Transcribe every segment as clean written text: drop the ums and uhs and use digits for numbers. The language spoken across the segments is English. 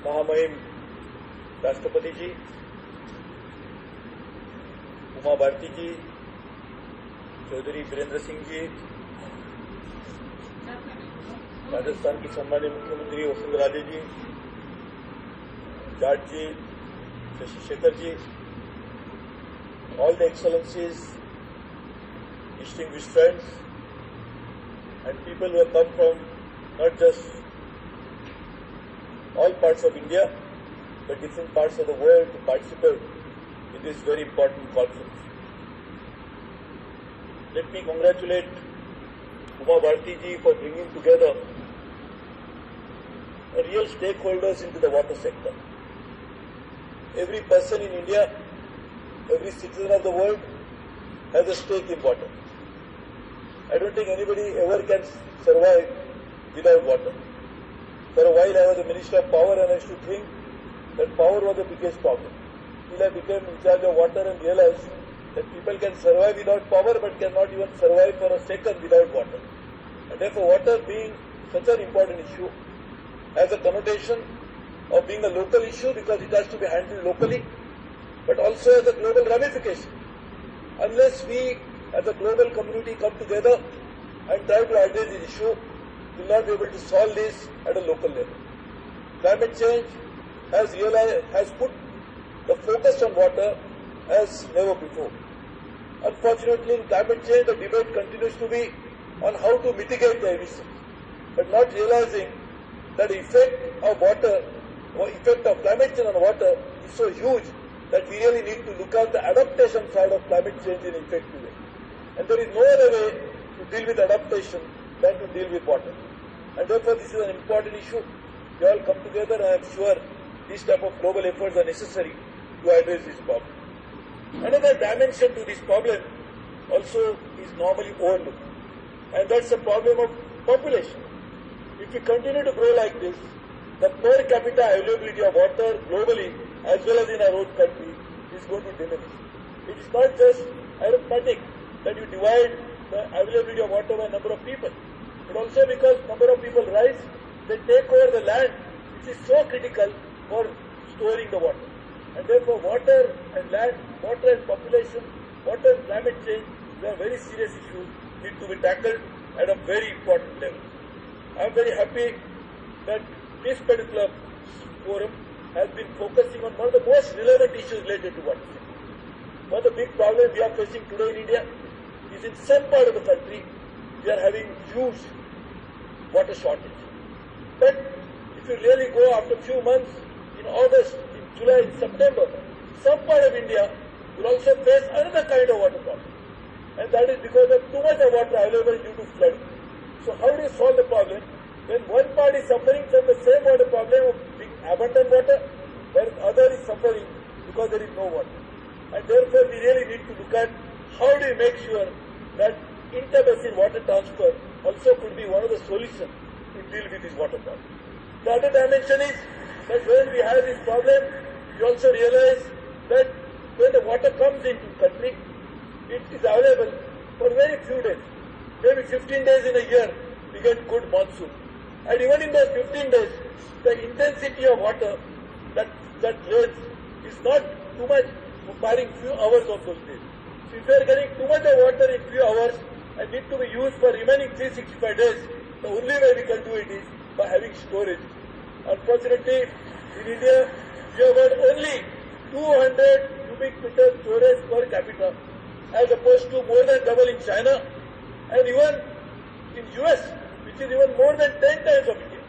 महामहिम राष्ट्रपति जी, उमा भारती जी, चौधरी बीरेंद्र सिंह जी, राजस्थान की सम्मानित मुख्यमंत्री वसुंधरा राजे जी, जाट जी, Shashi Shekhar ji, all the excellencies, distinguished friends, and people who have come from not just all parts of India, but different parts of the world to participate in this very important conference. Let me congratulate Uma Bharti ji for bringing together real stakeholders into the water sector. Every person in India, every citizen of the world has a stake in water. I don't think anybody ever can survive without water. For a while I was the Minister of Power and I used to think that power was the biggest problem. Till I became in charge of water and realized that people can survive without power but cannot even survive for a second without water. And therefore water being such an important issue has a connotation of being a local issue because it has to be handled locally, but also as a global ramification. Unless we as a global community come together and try to address this issue, we will not be able to solve this at a local level. Climate change has put the focus on water as never before. Unfortunately, in climate change, the debate continues to be on how to mitigate the emissions, but not realizing that the effect of water or effect of climate change on water is so huge that we really need to look at the adaptation side of climate change in an effective way. And there is no other way to deal with adaptation than to deal with water. And therefore this is an important issue. We all come together and I am sure these type of global efforts are necessary to address this problem. Another dimension to this problem also is normally overlooked. And that's the problem of population. If we continue to grow like this, the per capita availability of water globally as well as in our own country is going to diminish. It is not just arithmetic that you divide the availability of water by number of people, but also because number of people rise, they take over the land, which is so critical for storing the water. And therefore water and land, water and population, water and climate change, they are very serious issues, need to be tackled at a very important level. I am very happy that this particular forum has been focusing on one of the most relevant issues related to water. One of the big problems we are facing today in India is in some part of the country we are having huge water shortage. But if you really go after a few months, in August, in July, in September, some part of India will also face another kind of water problem. And that is because of too much of water available due to flooding. So how do you solve the problem when one part is suffering from the same water problem of being abundant water, whereas other is suffering because there is no water? And therefore we really need to look at how do we make sure that inter-basin water transfer also could be one of the solutions to deal with this water problem. The other dimension is that when we have this problem, we also realize that when the water comes into the country, it is available for very few days. Maybe 15 days in a year, we get good monsoon. And even in those 15 days, the intensity of water that rains is not too much, barring few hours of those days. So if we are getting too much of water in few hours and need to be used for remaining 365 days, the only way we can do it is by having storage. Unfortunately, in India, we have got only 200 cubic meters storage per capita, as opposed to more than double in China, and even in US, which is even more than 10 times of India.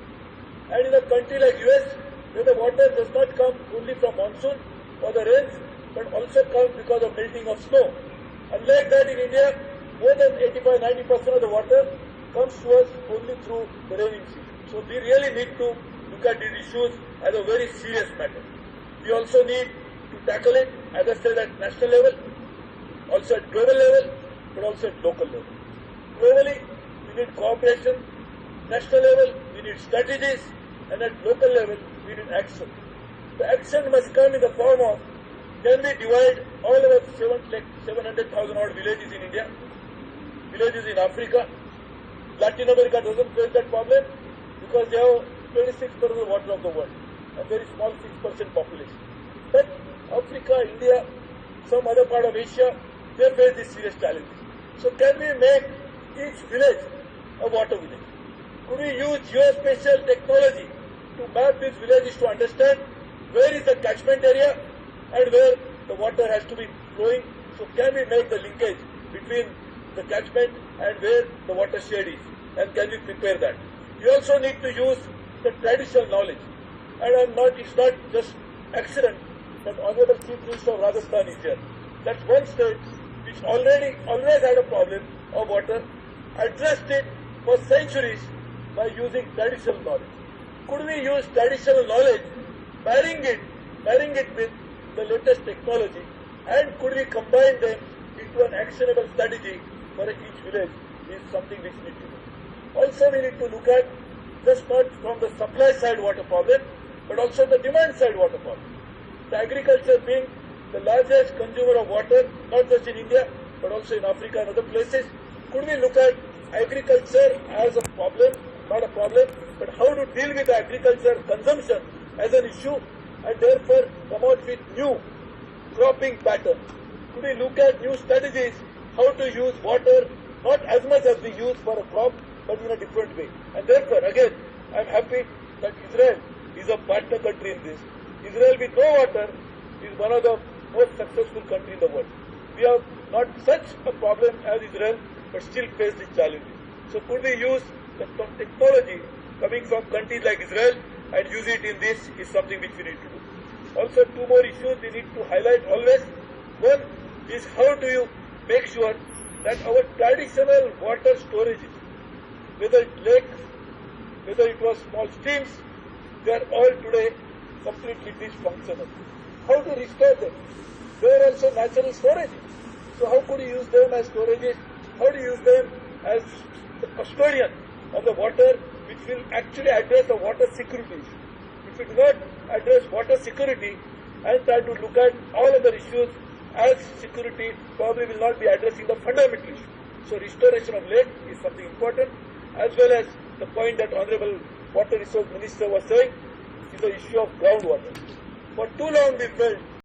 And in a country like US, where the water does not come only from monsoon or the rains, but also comes because of melting of snow. Unlike that in India, more than 85-90% of the water comes to us only through the raining season. So we really need to look at these issues as a very serious matter. We also need to tackle it, as I said, at national level, also at global level, but also at local level. Globally, we need cooperation. National level, we need strategies, and at local level, we need action. The action must come in the form of, can we divide all our 700,000 odd villages in India, villages in Africa. Latin America doesn't face that problem because they have 26% of the water of the world. and very small 6% population. But Africa, India, some other part of Asia, they face these serious challenges. So can we make each village a water village? Could we use geospatial technology to map these villages to understand where is the catchment area and where the water has to be flowing? So can we make the linkage between the catchment and where the watershed is? And can we prepare that? We also need to use the traditional knowledge. And it's not just accident that Honorable Chief Minister of Rajasthan is here. That's one state which always had a problem of water, addressed it for centuries by using traditional knowledge. Could we use traditional knowledge, marrying it with the latest technology, and could we combine them into an actionable strategy for each village is something which we need to do. Also we need to look at just not from the supply side water problem, but also the demand side water problem. The agriculture being the largest consumer of water, not just in India, but also in Africa and other places. Could we look at agriculture as a problem, not a problem, but how to deal with agriculture consumption as an issue, and therefore come out with new cropping patterns? Could we look at new strategies, how to use water, not as much as we use for a crop, but in a different way? And therefore, again, I am happy that Israel is a partner country in this. Israel with no water is one of the most successful countries in the world. We have not such a problem as Israel, but still face these challenges. So could we use the technology coming from countries like Israel and use it in this is something which we need to do. Also, two more issues we need to highlight always. One is how do you make sure that our traditional water storages, whether it lakes, whether it was small streams, they are all today completely dysfunctional. How to restore them? They are also natural storages. So how could you use them as storages? How do you use them as the custodian of the water, which will actually address the water security issue? If we do not address water security and try to look at all other issues as security, probably will not be addressing the fundamental issue. So restoration of lake is something important, as well as the point that Honorable Water Resource Minister was saying is the issue of groundwater. For too long we felt